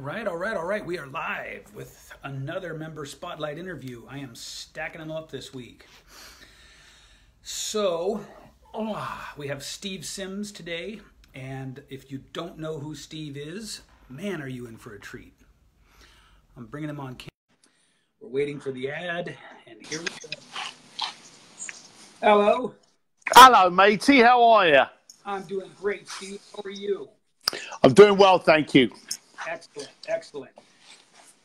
All right. We are live with another member spotlight interview. I am stacking them up this week. So, we have Steve Sims today, and if you don't know who Steve is, man, are you in for a treat. I'm bringing him on camera. We're waiting for the ad, and here we go. Hello. Hello, matey. How are you? I'm doing great, Steve. How are you? I'm doing well, thank you. Excellent.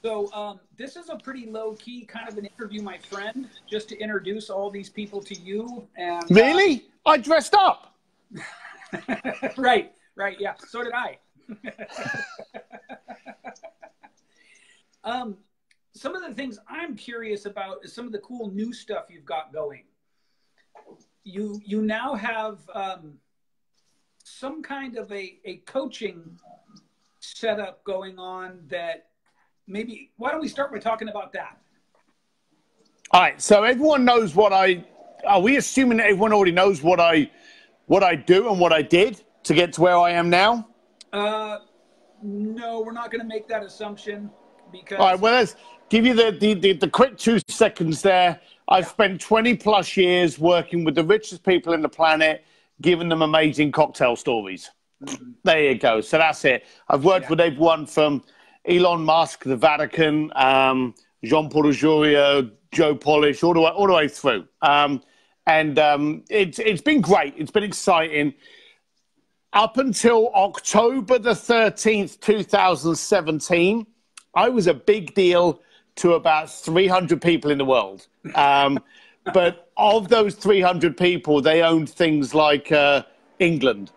So this is a pretty low-key kind of an interview, my friend, just to introduce all these people to you. And Really? I dressed up. Right, yeah. So did I. Some of the things I'm curious about is some of the cool new stuff you've got going. You now have some kind of a coaching setup going on that maybe, why don't we start by talking about that? All right, so everyone knows are we assuming that everyone already knows what I do and what I did to get to where I am now? No, we're not going to make that assumption because... All right, well, let's give you the quick 2 seconds there. I've spent 20 plus years working with the richest people in the planet, giving them amazing cocktail stories. Mm-hmm. There you go. So that's it. I've worked with everyone from Elon Musk, the Vatican, Jean-Paul Ajuria, Joe Polish, all the way through. It's been great. It's been exciting. Up until October the 13th, 2017, I was a big deal to about 300 people in the world. But of those 300 people, they owned things like England.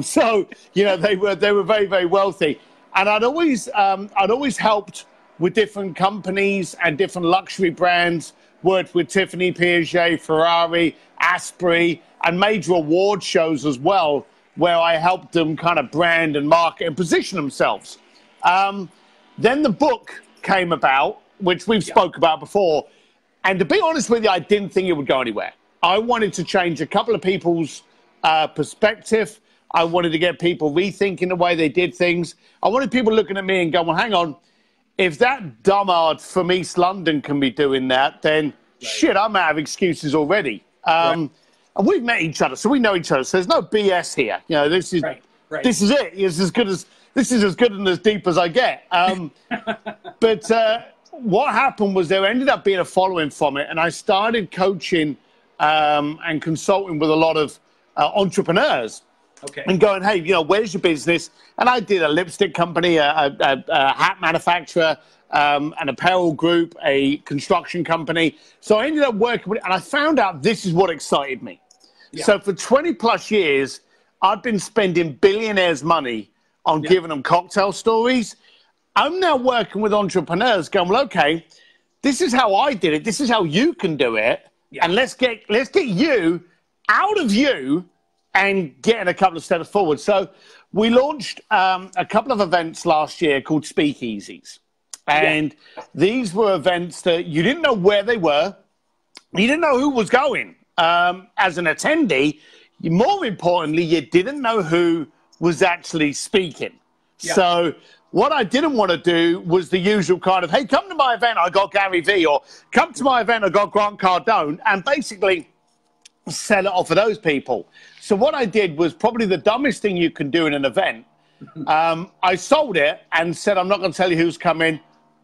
So, you know, they were very, very wealthy. And I'd always helped with different companies and different luxury brands, worked with Tiffany, Piaget, Ferrari, Asprey, and major award shows as well, where I helped them kind of brand and market and position themselves. Then the book came about, which we've spoke about before. And to be honest with you, I didn't think it would go anywhere. I wanted to change a couple of people's perspective. I wanted to get people rethinking the way they did things. I wanted people looking at me and going, well, hang on, if that dummard from East London can be doing that, then shit, I'm out of excuses already. And we've met each other, so we know each other. So there's no BS here. You know, this is this is it. This is as good and as deep as I get. But what happened was there ended up being a following from it, and I started coaching and consulting with a lot of entrepreneurs. Okay. And going, hey, you know, where's your business? And I did a lipstick company, a hat manufacturer, an apparel group, a construction company. So I ended up working with it, and I found out this is what excited me. Yeah. So for 20 plus years, I've been spending billionaires' money on giving them cocktail stories. I'm now working with entrepreneurs going, well, okay, this is how I did it. This is how you can do it. Yeah. And let's get you out of you and getting a couple of steps forward. So we launched a couple of events last year called Speakeasies. And these were events that you didn't know where they were. You didn't know who was going. As an attendee, more importantly, you didn't know who was actually speaking. Yeah. So what I didn't want to do was the usual kind of, hey, come to my event, I got Gary Vee, or come to my event, I got Grant Cardone, and basically sell it off of those people. So what I did was probably the dumbest thing you can do in an event. I sold it and said, I'm not going to tell you who's coming.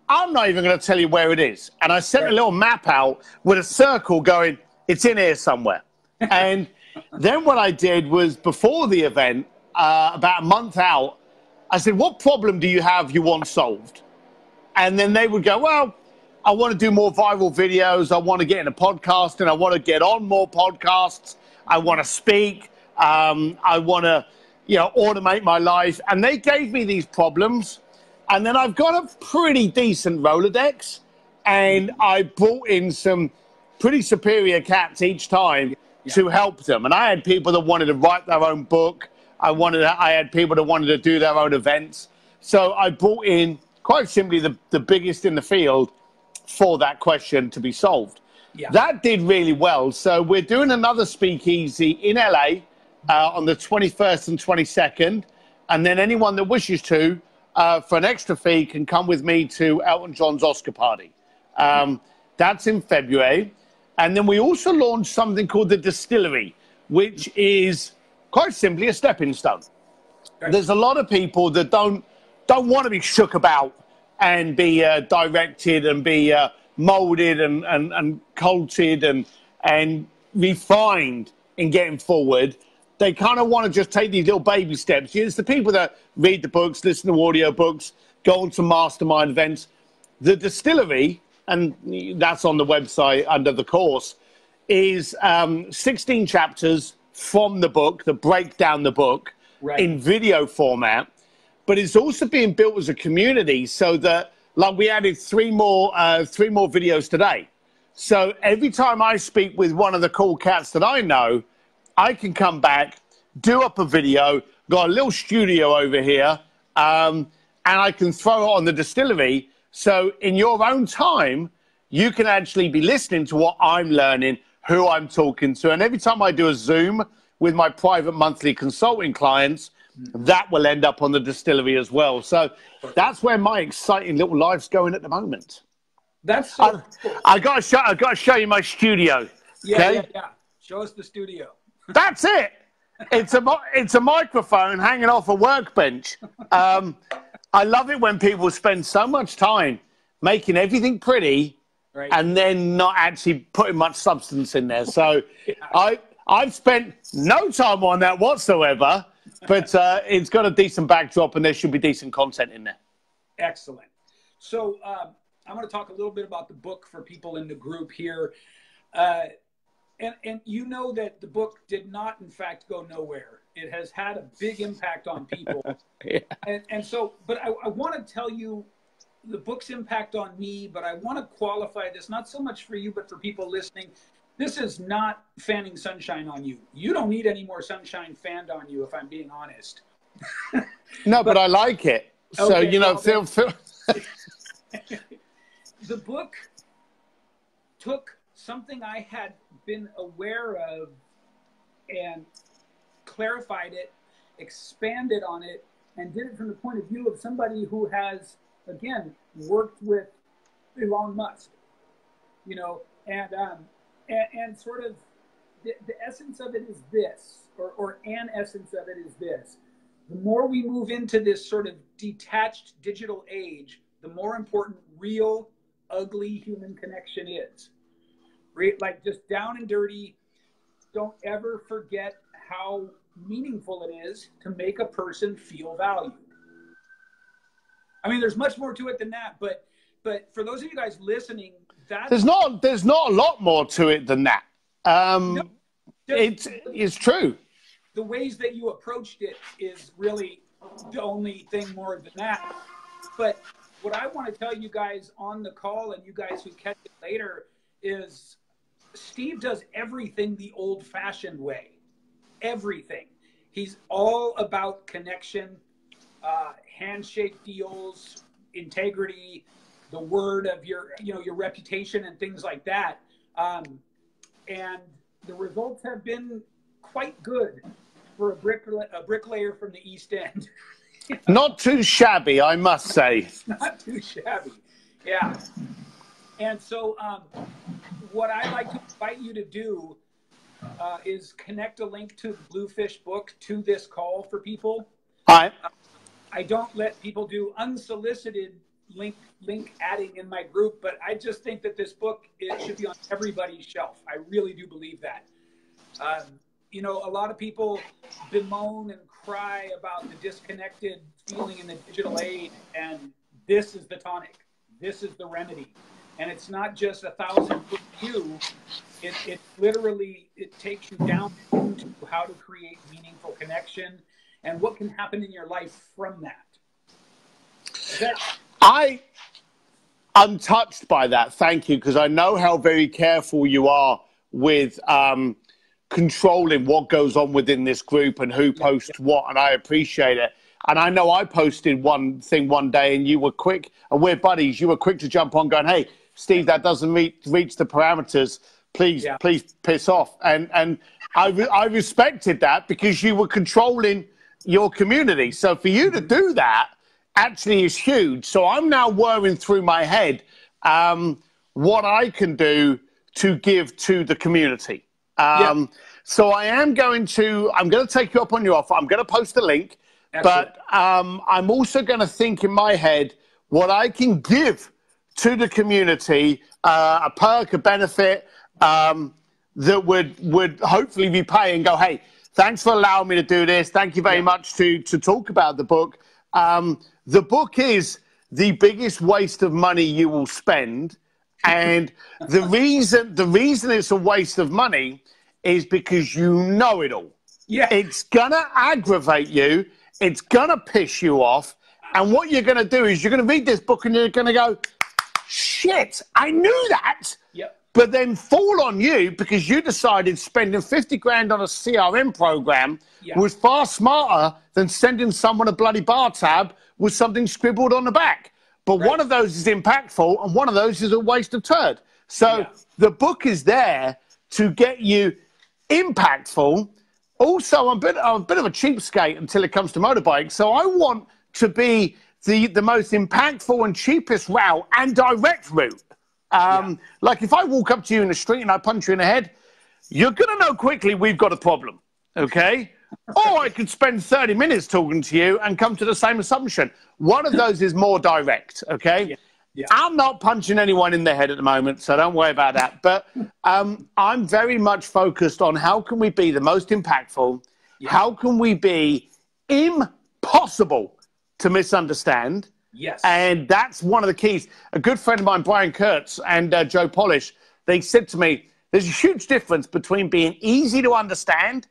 I'm not even going to tell you where it is. And I sent a little map out with a circle going, it's in here somewhere. And then what I did was before the event, about a month out, I said, what problem do you have you want solved? And then they would go, well, I want to do more viral videos. I want to get in a podcast, and I want to get on more podcasts. I want to speak. I want to, you know, automate my life. And they gave me these problems. And then I've got a pretty decent Rolodex. And I brought in some pretty superior cats each time to help them. And I had people that wanted to write their own book. I had people that wanted to do their own events. So I brought in, quite simply, the biggest in the field for that question to be solved. Yeah. That did really well. So we're doing another speakeasy in LA on the 21st and 22nd. And then anyone that wishes to for an extra fee, can come with me to Elton John's Oscar party. That's in February. And then we also launched something called the Distillery, which is quite simply a stepping stone. Right. There's a lot of people that don't want to be shook about and be directed and be molded and cultured and refined in getting forward. They kind of want to just take these little baby steps. It's the people that read the books, listen to audio books, go on to mastermind events. The Distillery, and that's on the website under the course, is 16 chapters from the book that break down the book in video format. But it's also being built as a community so that, like, we added three more videos today. So every time I speak with one of the cool cats that I know, I can come back, do up a video, got a little studio over here, and I can throw it on the Distillery. So in your own time, you can actually be listening to what I'm learning, who I'm talking to. And every time I do a Zoom with my private monthly consulting clients, that will end up on the Distillery as well. So that's where my exciting little life's going at the moment. That's so cool. I got to show you my studio. Yeah. Show us the studio. That's it. It's a microphone hanging off a workbench. I love it when people spend so much time making everything pretty and then not actually putting much substance in there. So I've spent no time on that whatsoever, but it's got a decent backdrop and there should be decent content in there. Excellent. So I'm going to talk a little bit about the book for people in the group here. And you know that the book did not, in fact, go nowhere. It has had a big impact on people. And so, but I want to tell you the book's impact on me, but I want to qualify this, not so much for you, but for people listening. This is not fanning sunshine on you. You don't need any more sunshine fanned on you, if I'm being honest. No, but I like it. So, okay, you know, feel. The book took something I had been aware of and clarified it, expanded on it, and did it from the point of view of somebody who has, again, worked with Elon Musk, you know, and sort of the essence of it is this, or an essence of it is this. The more we move into this sort of detached digital age, the more important real, ugly human connection is. Like, just down and dirty, don't ever forget how meaningful it is to make a person feel valued. I mean, there's much more to it than that, but for those of you guys listening, that's... There's not a lot more to it than that. No, it's true. The ways that you approached it is really the only thing more than that. But what I want to tell you guys on the call, and you guys who catch it later, is Steve does everything the old-fashioned way. Everything. He's all about connection, handshake deals, integrity, the word of your reputation and things like that. And the results have been quite good for a bricklayer from the East End. Not too shabby, I must say. Not too shabby. Yeah. And so what I like to invite you to do is connect a link to the Bluefish book to this call for people. Hi. I don't let people do unsolicited link adding in my group, but I just think that this book, it should be on everybody's shelf. I really do believe that. You know, a lot of people bemoan and cry about the disconnected feeling in the digital age, and this is the tonic. This is the remedy. And it's not just 1,000-foot view. It literally, it takes you down into how to create meaningful connection and what can happen in your life from that. I'm touched by that. Thank you, because I know how very careful you are with controlling what goes on within this group and who posts what, and I appreciate it. And I know I posted one thing one day, and you were quick, and we're buddies. You were quick to jump on, going, "Hey, Steve, that doesn't reach the parameters. Please piss off." And I respected that because you were controlling your community. So for you to do that actually is huge. So I'm now whirring through my head what I can do to give to the community. So I'm going to take you up on your offer. I'm going to post a link. Excellent. But I'm also going to think in my head what I can give to the community, a perk, a benefit that would hopefully be paying. Go, hey, thanks for allowing me to do this. Thank you very much to talk about the book. The book is the biggest waste of money you will spend. And the reason it's a waste of money is because you know it all. Yeah. It's going to aggravate you. It's going to piss you off. And what you're going to do is you're going to read this book and you're going to go, shit, I knew that. Yep. But then fall on you because you decided spending 50 grand on a CRM program was far smarter than sending someone a bloody bar tab with something scribbled on the back. But one of those is impactful and one of those is a waste of turd. So the book is there to get you impactful. Also, I'm a bit of a cheapskate until it comes to motorbikes. So I want to be the most impactful and cheapest route and direct route. Like if I walk up to you in the street and I punch you in the head, you're going to know quickly we've got a problem, okay? Or I could spend 30 minutes talking to you and come to the same assumption. One of those is more direct, okay? I'm not punching anyone in the head at the moment, so don't worry about that. But I'm very much focused on how can we be the most impactful? How can we be impossible to misunderstand? Yes. And that's one of the keys. A good friend of mine, Brian Kurtz, and Joe Polish, they said to me, there's a huge difference between being easy to understand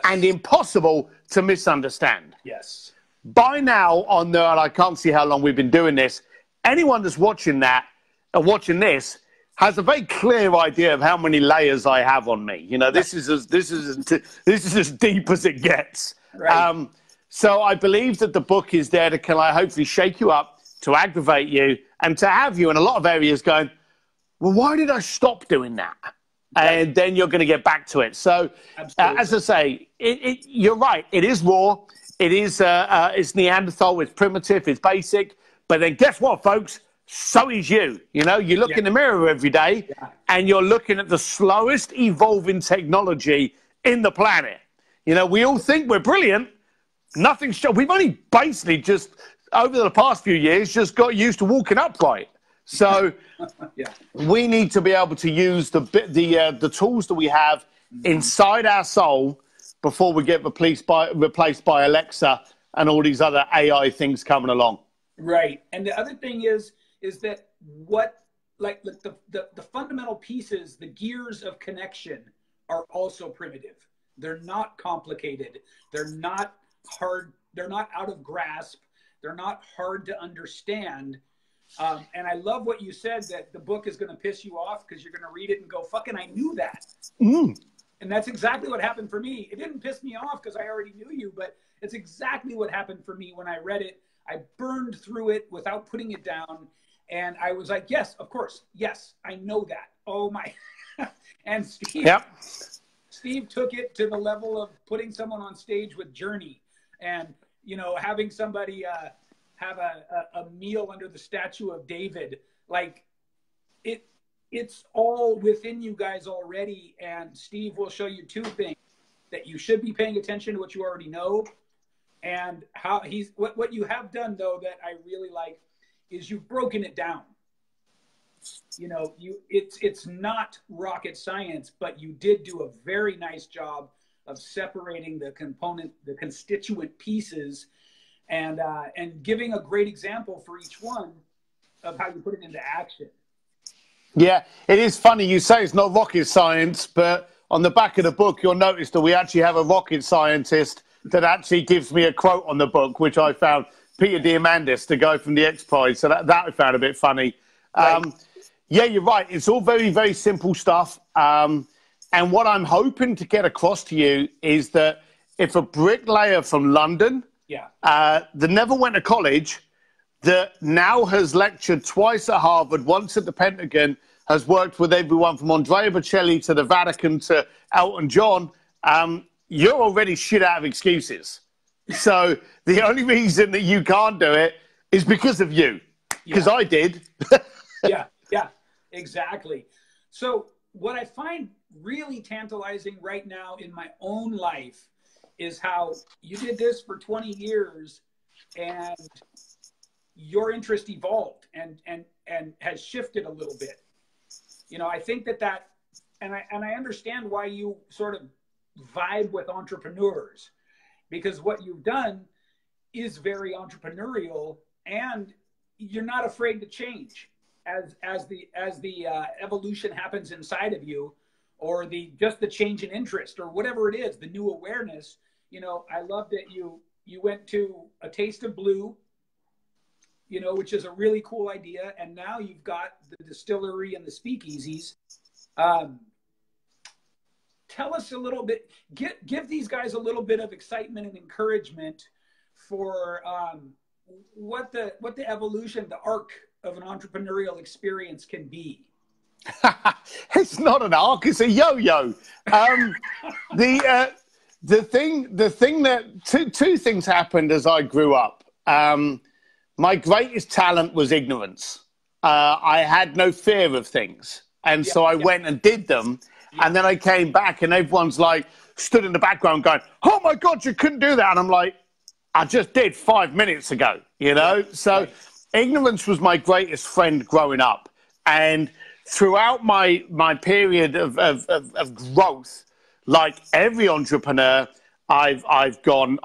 and impossible to misunderstand. Yes. By now, and I can't see how long we've been doing this, anyone that's watching that and watching this has a very clear idea of how many layers I have on me. You know, this is as deep as it gets. Right. So I believe that the book is there to hopefully shake you up, to aggravate you, and to have you in a lot of areas going, well, why did I stop doing that? And then you're going to get back to it. So, as I say, you're right. It is raw. It is it's Neanderthal. It's primitive. It's basic. But then guess what, folks? So is you. You know, you look in the mirror every day and you're looking at the slowest evolving technology in the planet. You know, we all think we're brilliant. Nothing's shown. We've only basically just, over the past few years, just got used to walking upright. So we need to be able to use the tools that we have inside our soul before we get replaced by Alexa and all these other AI things coming along. Right. And the other thing is that the fundamental pieces, the gears of connection are also primitive. They're not complicated. They're not hard. They're not out of grasp. They're not hard to understand. And I love what you said, that the book is going to piss you off because you're going to read it and go, fucking, I knew that. And that's exactly what happened for me. It didn't piss me off because I already knew you, but it's exactly what happened for me when I read it. I burned through it without putting it down. And I was like, yes, of course. Yes, I know that. Oh, my. And Steve took it to the level of putting someone on stage with Journey and, you know, having somebody have a meal under the statue of David. Like, it's all within you guys already. And Steve will show you two things: that you should be paying attention to what you already know, and how what you have done, though, that I really like, is you've broken it down. You know, it's not rocket science, but you did do a very nice job of separating the constituent pieces, and giving a great example for each one of how you put it into action. Yeah, it is funny you say it's not rocket science, but on the back of the book, you'll notice that we actually have a rocket scientist that actually gives me a quote on the book, which I found, Peter Diamandis, the guy from the X Prize. So that I found a bit funny. Right. Yeah, you're right. It's all very, very simple stuff. And what I'm hoping to get across to you is that if a bricklayer from London that never went to college, that now has lectured twice at Harvard, once at the Pentagon, has worked with everyone from Andrea Bocelli to the Vatican to Elton John, you're already shit out of excuses. So the only reason that you can't do it is because of you, because I did. Yeah, exactly. So what I find really tantalizing right now in my own life is how you did this for 20 years and your interest evolved and has shifted a little bit. You know, I think that and I understand why you sort of vibe with entrepreneurs, because what you've done is very entrepreneurial and you're not afraid to change as the evolution happens inside of you, or just the change in interest or whatever it is, the new awareness. You know, I love that you went to A Taste of Blue, you know, which is a really cool idea. And now you've got the distillery and the speakeasies. Tell us a little bit, give these guys a little bit of excitement and encouragement for what the evolution, the arc of an entrepreneurial experience can be. It's not an arc; it's a yo-yo. The thing that two things happened as I grew up. My greatest talent was ignorance. I had no fear of things, and so I went and did them. And then I came back, and everyone's like stood in the background going, "Oh my God, you couldn't do that!" And I'm like, "I just did 5 minutes ago," you know. So ignorance was my greatest friend growing up, and throughout my period of growth, like every entrepreneur, I've gone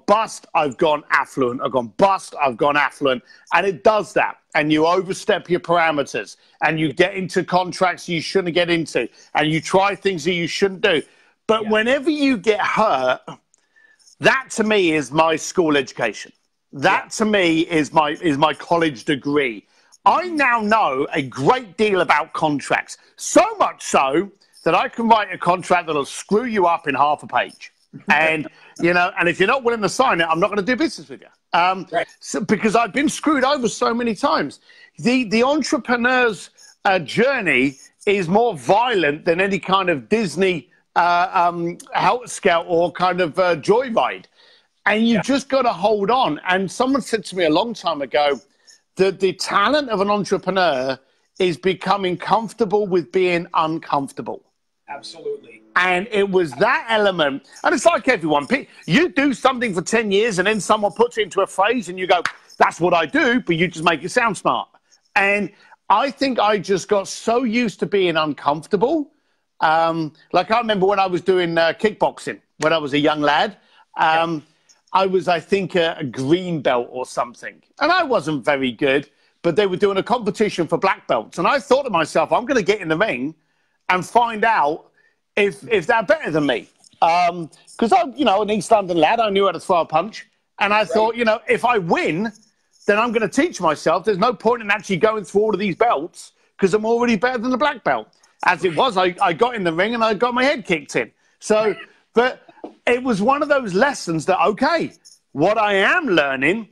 bust, I've gone affluent, I've gone bust, I've gone affluent, and it does that. And you overstep your parameters, and you get into contracts you shouldn't get into, and you try things that you shouldn't do. But whenever you get hurt, that to me is my school education. That to me is my college degree. I now know a great deal about contracts, so much so that I can write a contract that'll screw you up in half a page. And, you know, and if you're not willing to sign it, I'm not going to do business with you. So, because I've been screwed over so many times. The entrepreneur's journey is more violent than any kind of Disney Helter Scout or kind of joyride. And you just got to hold on. And someone said to me a long time ago that the talent of an entrepreneur is becoming comfortable with being uncomfortable. Absolutely. And it was that element. And it's like everyone. You do something for 10 years and then someone puts it into a phrase and you go, that's what I do, but you just make it sound smart. And I think I just got so used to being uncomfortable. Like I remember when I was doing kickboxing, when I was a young lad, I was, I think, a green belt or something. And I wasn't very good, but they were doing a competition for black belts. And I thought to myself, I'm going to get in the ring and find out if they're better than me. Because I'm, you know, an East London lad, I knew how to throw a punch. And I thought, you know, if I win, then I'm going to teach myself. There's no point in actually going through all of these belts because I'm already better than the black belt. As it was, I got in the ring and I got my head kicked in. So, but it was one of those lessons that, okay, what I am learning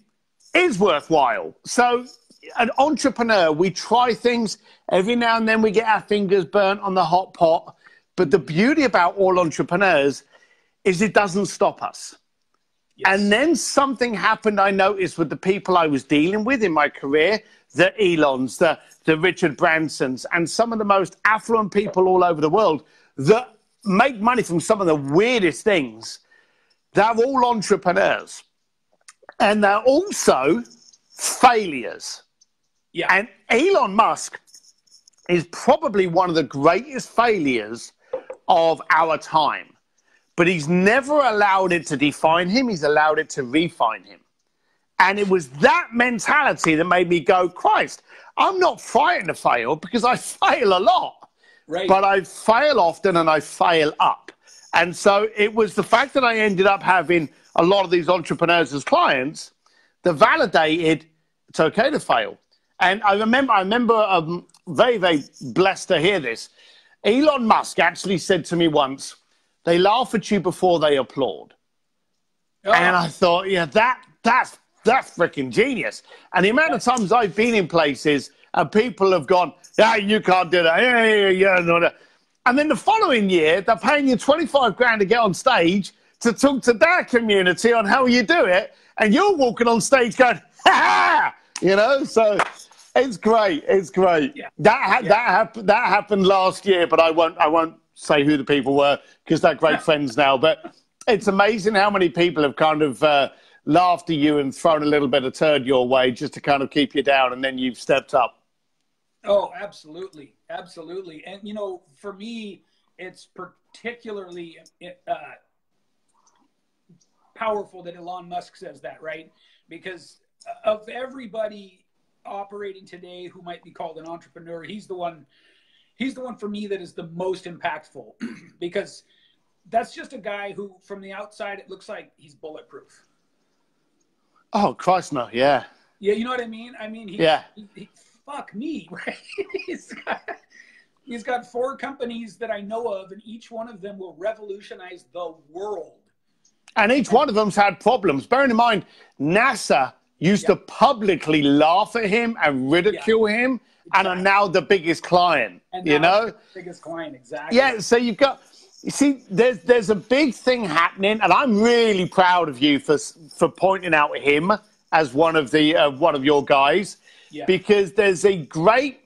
is worthwhile. So an entrepreneur, we try things. Every now and then we get our fingers burnt on the hot pot. But the beauty about all entrepreneurs is it doesn't stop us. Yes. And then something happened, I noticed, with the people I was dealing with in my career, the Elons, the Richard Bransons, and some of the most affluent people all over the world that make money from some of the weirdest things. They're all entrepreneurs. And they're also failures. Yeah. And Elon Musk is probably one of the greatest failures of our time. But he's never allowed it to define him. He's allowed it to refine him. And it was that mentality that made me go, Christ, I'm not frightened to fail because I fail a lot. Right. But I fail often and I fail up. And so it was the fact that I ended up having a lot of these entrepreneurs as clients that validated it's okay to fail. And I remember very, very blessed to hear this. Elon Musk actually said to me once, they laugh at you before they applaud. Oh. And I thought, yeah, that's freaking genius. And the amount of times I've been in places and people have gone, yeah, you can't do that. Yeah, no. And then the following year, they're paying you 25 grand to get on stage to talk to their community on how you do it. And you're walking on stage going, ha ha, you know? So it's great. It's great. Yeah. That happened last year, but I won't say who the people were because they're great friends now. But it's amazing how many people have kind of laughed at you and thrown a little bit of turd your way just to kind of keep you down, and then you've stepped up. Oh, absolutely. Absolutely. And, you know, for me, it's particularly powerful that Elon Musk says that, right? Because of everybody operating today who might be called an entrepreneur, he's the one for me that is the most impactful because that's just a guy who, from the outside, it looks like he's bulletproof. Oh, Christ, no. Yeah. Yeah. You know what I mean? I mean, he fuck me, right? He's got 4 companies that I know of, and each one of them will revolutionize the world. And each one of them's had problems. Bearing in mind, NASA used to publicly laugh at him and ridicule him, and are now the biggest client, and you know? The biggest client, exactly. Yeah, so you see, there's a big thing happening, and I'm really proud of you for pointing out him as one of your guys, because there's a great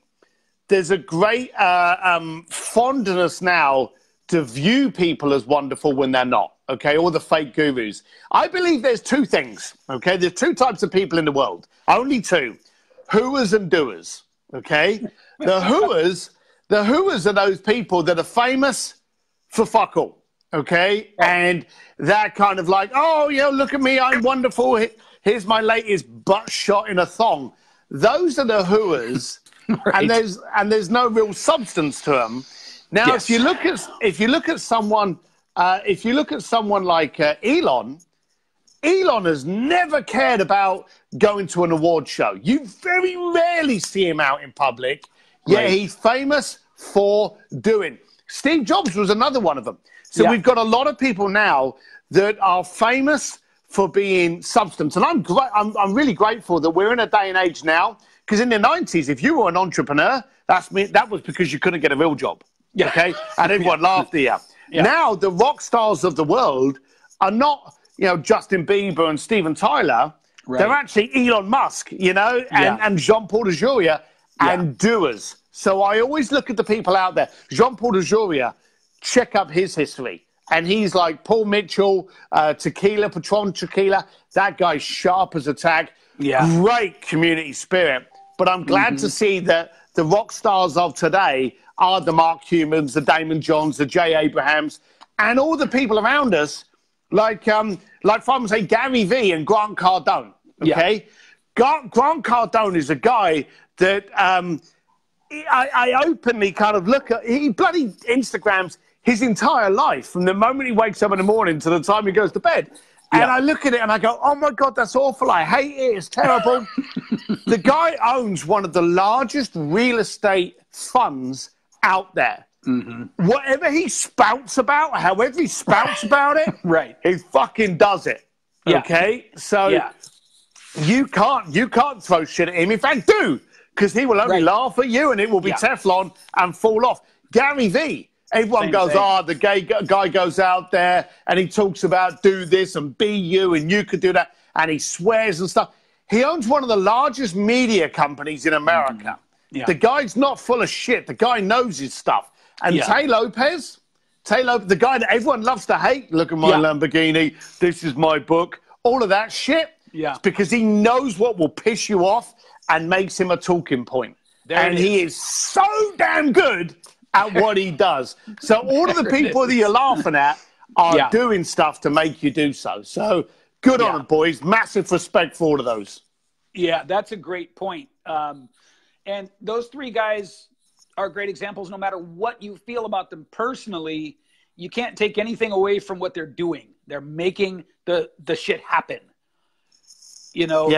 fondness now to view people as wonderful when they're not, okay, all the fake gurus. I believe there's 2 things, okay? There's 2 types of people in the world, only 2, hooers and doers, okay? The hooers are those people that are famous for fuck all, okay? And they're kind of like, oh, you know, look at me, I'm wonderful. Here's my latest butt shot in a thong. Those are the hooers, right. and there's no real substance to them. Now, if you look at someone like Elon has never cared about going to an award show. You very rarely see him out in public. Yeah, he's famous for doing. Steve Jobs was another one of them. So we've got a lot of people now that are famous for being substance. And I'm really grateful that we're in a day and age now, because in the 90s, if you were an entrepreneur, that was because you couldn't get a real job. Yeah. Okay? And everyone laughed at you. Yeah. Now, the rock stars of the world are not, you know, Justin Bieber and Steven Tyler. Right. They're actually Elon Musk, you know, and Jean-Paul Dejouria and doers. So I always look at the people out there. Jean-Paul Dejouria, check up his history. And he's like Paul Mitchell, Tequila, Patron Tequila. That guy's sharp as a tack. Yeah. Great community spirit. But I'm glad to see that the rock stars of today are the Mark Humans, the Damon Johns, the Jay Abrahams, and all the people around us, like if I'm say Gary Vee and Grant Cardone. Okay, Grant Cardone is a guy that I openly kind of look at. He bloody Instagrams his entire life from the moment he wakes up in the morning to the time he goes to bed. And I look at it and I go, oh, my God, that's awful. I hate it. It's terrible. The guy owns one of the largest real estate funds out there. Whatever he spouts about, however he spouts about it, he fucking does it. Okay? So you can't throw shit at him. In fact, do, because he will only laugh at you and it will be Teflon and fall off. Gary Vee. Everyone goes, the gay guy goes out there and he talks about do this and be you and you could do that. And he swears and stuff. He owns one of the largest media companies in America. The guy's not full of shit. The guy knows his stuff. And Tay Lopez, the guy that everyone loves to hate, look at my Lamborghini, this is my book, all of that shit. It's because he knows what will piss you off and makes him a talking point. And he is so damn good at what he does. So all of the people that you're laughing at are doing stuff to make you do so. So good on them, boys. Massive respect for all of those. Yeah, that's a great point. And those 3 guys are great examples. No matter what you feel about them personally, you can't take anything away from what they're doing. They're making the shit happen. You know,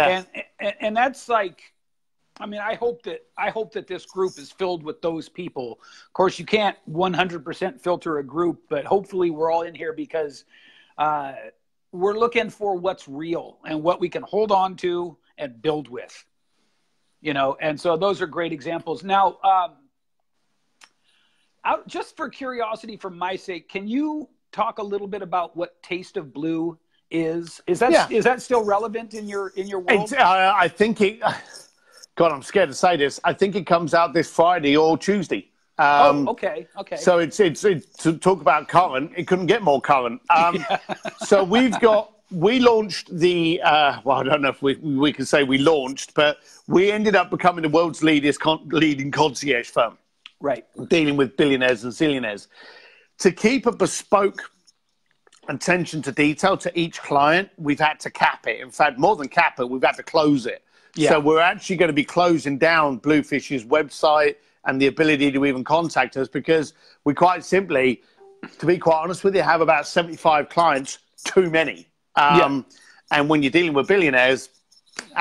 and that's like, I mean, I hope that this group is filled with those people. Of course, you can't 100% filter a group, but hopefully we're all in here because we're looking for what's real and what we can hold on to and build with. You know, and so those are great examples. Now, just for curiosity, for my sake, can you talk a little bit about what Taste of Blue is? Is that still relevant in your world? I think it. God, I'm scared to say this. I think it comes out this Friday or Tuesday. Okay. So it's to talk about current, it couldn't get more current. So we launched the, well, I don't know if we can say we launched, but we ended up becoming the world's leading concierge firm. Right. Dealing with billionaires and zillionaires. To keep a bespoke attention to detail to each client, we've had to cap it. In fact, more than cap it, we've had to close it. Yeah. So we're actually going to be closing down Bluefish's website and the ability to even contact us, because we quite simply, to be quite honest with you, have about 75 clients too many. And when you're dealing with billionaires,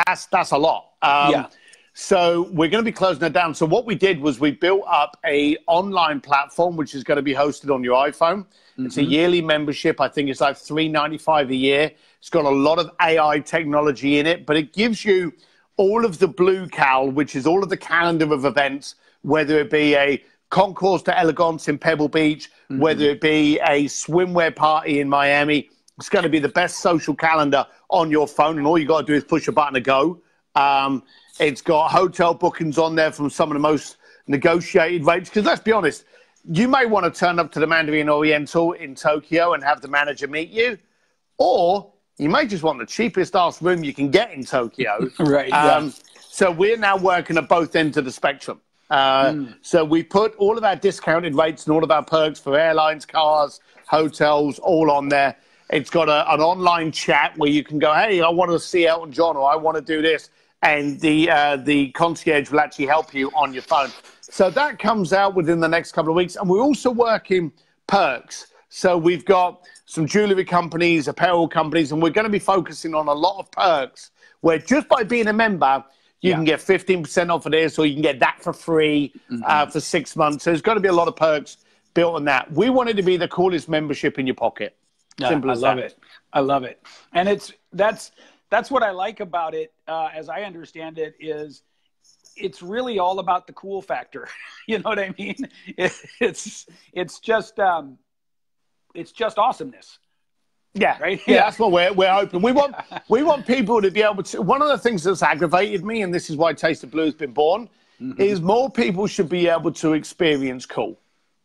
that's a lot. So we're going to be closing it down. So what we did was we built up a online platform, which is going to be hosted on your iPhone. It's a yearly membership. I think it's like $3.95 a year. It's got a lot of AI technology in it, but it gives you all of the Blue Cal, which is all of the calendar of events, whether it be a concours to elegance in Pebble Beach, whether it be a swimwear party in Miami. It's going to be the best social calendar on your phone, and all you got to do is push a button to go. It's got hotel bookings on there from some of the most negotiated rates, because let's be honest, you may want to turn up to the Mandarin Oriental in Tokyo and have the manager meet you, or you may just want the cheapest ass room you can get in Tokyo. Right. So we're now working at both ends of the spectrum. So we put all of our discounted rates and all of our perks for airlines, cars, hotels, all on there. It's got an online chat where you can go, hey, I want to see Elton John, or I want to do this. And the concierge will actually help you on your phone. So that comes out within the next couple of weeks. And we're also working perks. So we've got some jewelry companies, apparel companies, and we're going to be focusing on a lot of perks where just by being a member, you can get 15% off of this, or you can get that for free for 6 months. So there's going to be a lot of perks built on that. We want it to be the coolest membership in your pocket. Simple as that. I love it. And that's what I like about it, as I understand it, is it's really all about the cool factor. You know what I mean? It's just awesomeness. Yeah, right. Yeah, that's what we're hoping. We want people to be able to. One of the things that's aggravated me, and this is why Taste of Blue has been born, is more people should be able to experience cool.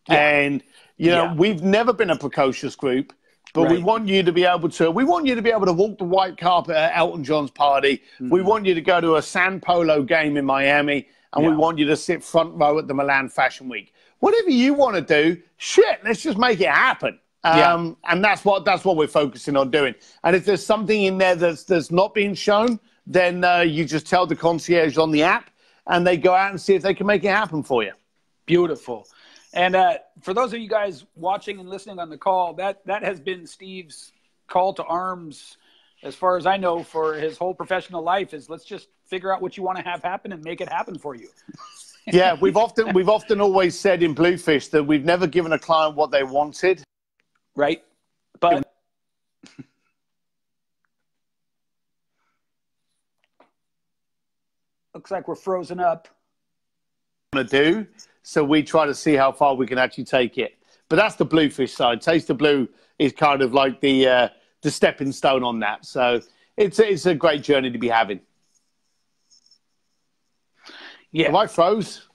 And you know, we've never been a precocious group. But we want you to be able to. We want you to be able to walk the white carpet at Elton John's party. We want you to go to a San Polo game in Miami, and we want you to sit front row at the Milan Fashion Week. Whatever you want to do, shit, let's just make it happen. And that's what we're focusing on doing. And if there's something in there that's not being shown, then you just tell the concierge on the app, and they go out and see if they can make it happen for you. Beautiful. And for those of you guys watching and listening on the call, that has been Steve's call to arms, as far as I know, for his whole professional life, is let's just figure out what you want to have happen and make it happen for you. Yeah, we've often always said in Bluefish that we've never given a client what they wanted. Right. But looks like we're frozen up. To do. So we try to see how far we can actually take it. But that's the Bluefish side. Taste of Blue is kind of like the stepping stone on that. So it's a great journey to be having. Yeah. Have I froze?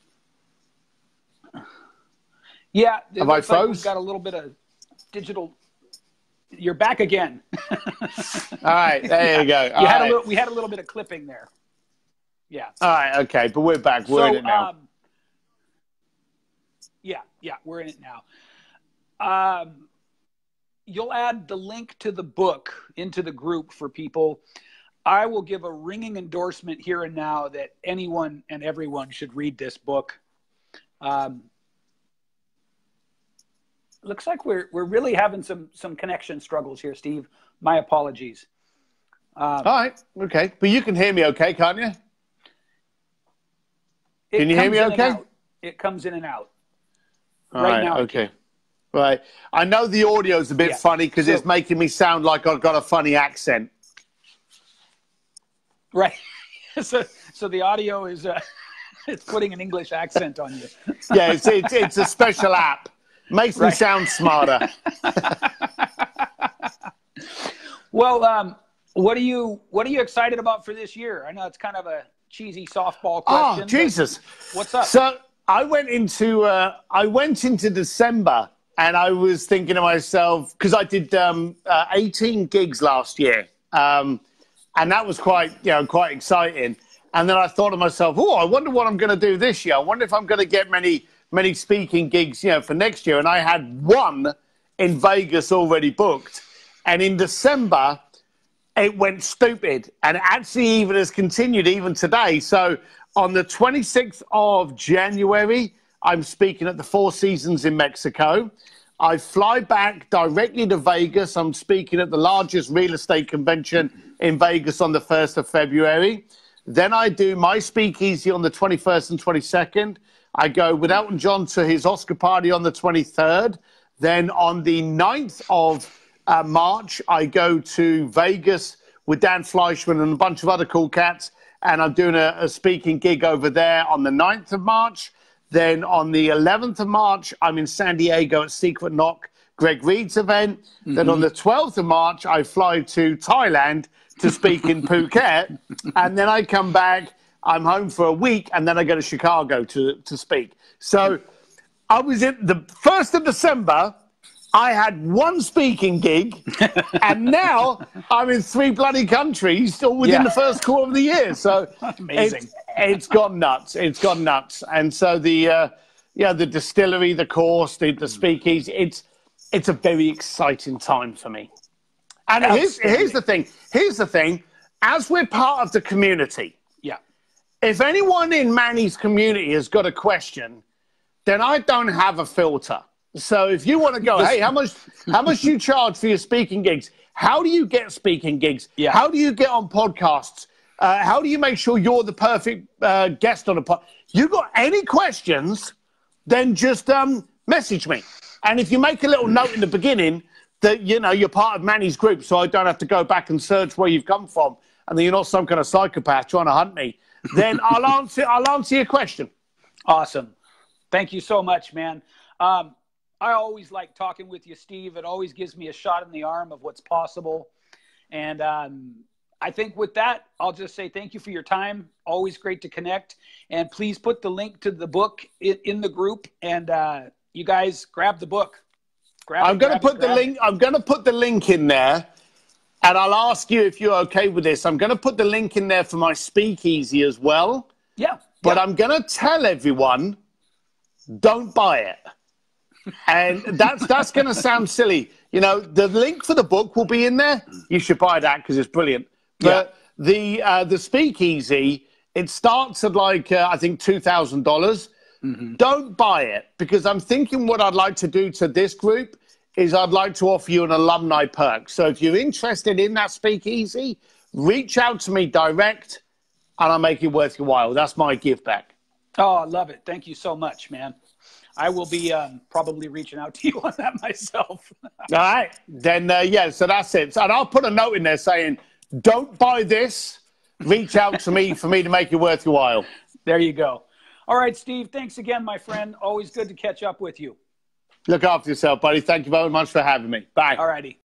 Yeah. Have I froze? We've got a little bit of digital. You're back again. All right. There you go. We had a little bit of clipping there. Yeah. All right. Okay. But we're back. We're in it now. Yeah, we're in it now. You'll add the link to the book into the group for people. I will give a ringing endorsement here and now that anyone and everyone should read this book. Looks like we're really having some connection struggles here, Steve. My apologies. All right, okay. But you can hear me okay, can't you? Can you hear me okay? It comes in and out. All right now. Okay. Right. I know the audio's a bit funny because it's making me sound like I've got a funny accent. Right. So the audio is it's putting an English accent on you. Yeah, it's a special app. Makes me sound smarter. Well, what are you excited about for this year? I know it's kind of cheesy softball question. Oh, Jesus. What's up? So I went into December and I was thinking to myself, because I did 18 gigs last year. And that was quite exciting. And then I thought to myself, oh, I wonder what I'm going to do this year. I wonder if I'm going to get many speaking gigs, for next year. And I had one in Vegas already booked. And in December, it went stupid. And it actually even has continued even today. So on the 26th of January, I'm speaking at the Four Seasons in Mexico. I fly back directly to Vegas. I'm speaking at the largest real estate convention in Vegas on the 1st of February. Then I do my speakeasy on the 21st and 22nd. I go with Elton John to his Oscar party on the 23rd. Then on the 9th of March, I go to Vegas with Dan Fleischman and a bunch of other cool cats. And I'm doing a speaking gig over there on the 9th of March. Then on the 11th of March, I'm in San Diego at Secret Knock, Greg Reed's event. Mm-hmm. Then on the 12th of March, I fly to Thailand to speak in Phuket. And then I come back, I'm home for a week, and then I go to Chicago to speak. So I was in the 1st of December, I had one speaking gig, and now I'm in 3 bloody countries all within the first quarter of the year. So amazing. It's gone nuts. It's gone nuts. And so the distillery, the course, the speakeasy, it's a very exciting time for me. And here's the thing. Here's the thing. As we're part of the community, if anyone in Manny's community has got a question, then I don't have a filter. So if you want to go, hey, how much do you charge for your speaking gigs? How do you get speaking gigs? Yeah. How do you get on podcasts? How do you make sure you're the perfect guest on a podcast? You got any questions, then just message me. And if you make a little note in the beginning that, you're part of Manny's group, so I don't have to go back and search where you've come from, and then you're not some kind of psychopath trying to hunt me, then I'll answer your question. Awesome. Thank you so much, man. I always like talking with you, Steve. It always gives me a shot in the arm of what's possible. And I think with that, I'll just say thank you for your time. Always great to connect. And please put the link to the book in the group. And you guys grab the book. I'm going to put the link in there. And I'll ask you if you're okay with this. I'm going to put the link in there for my speakeasy as well. Yeah. But I'm going to tell everyone, don't buy it. And that's going to sound silly. The link for the book will be in there. You should buy that because it's brilliant. But the speakeasy, it starts at I think $2,000. Mm-hmm. Don't buy it, because I'm thinking what I'd like to do to this group is I'd like to offer you an alumni perk. So if you're interested in that speakeasy, reach out to me direct and I'll make it worth your while. That's my give back. Oh, I love it. Thank you so much, man. I will be probably reaching out to you on that myself. All right. Then, so that's it. And I'll put a note in there saying, don't buy this. Reach out to me for me to make it worth your while. There you go. All right, Steve. Thanks again, my friend. Always good to catch up with you. Look after yourself, buddy. Thank you very much for having me. Bye. All righty.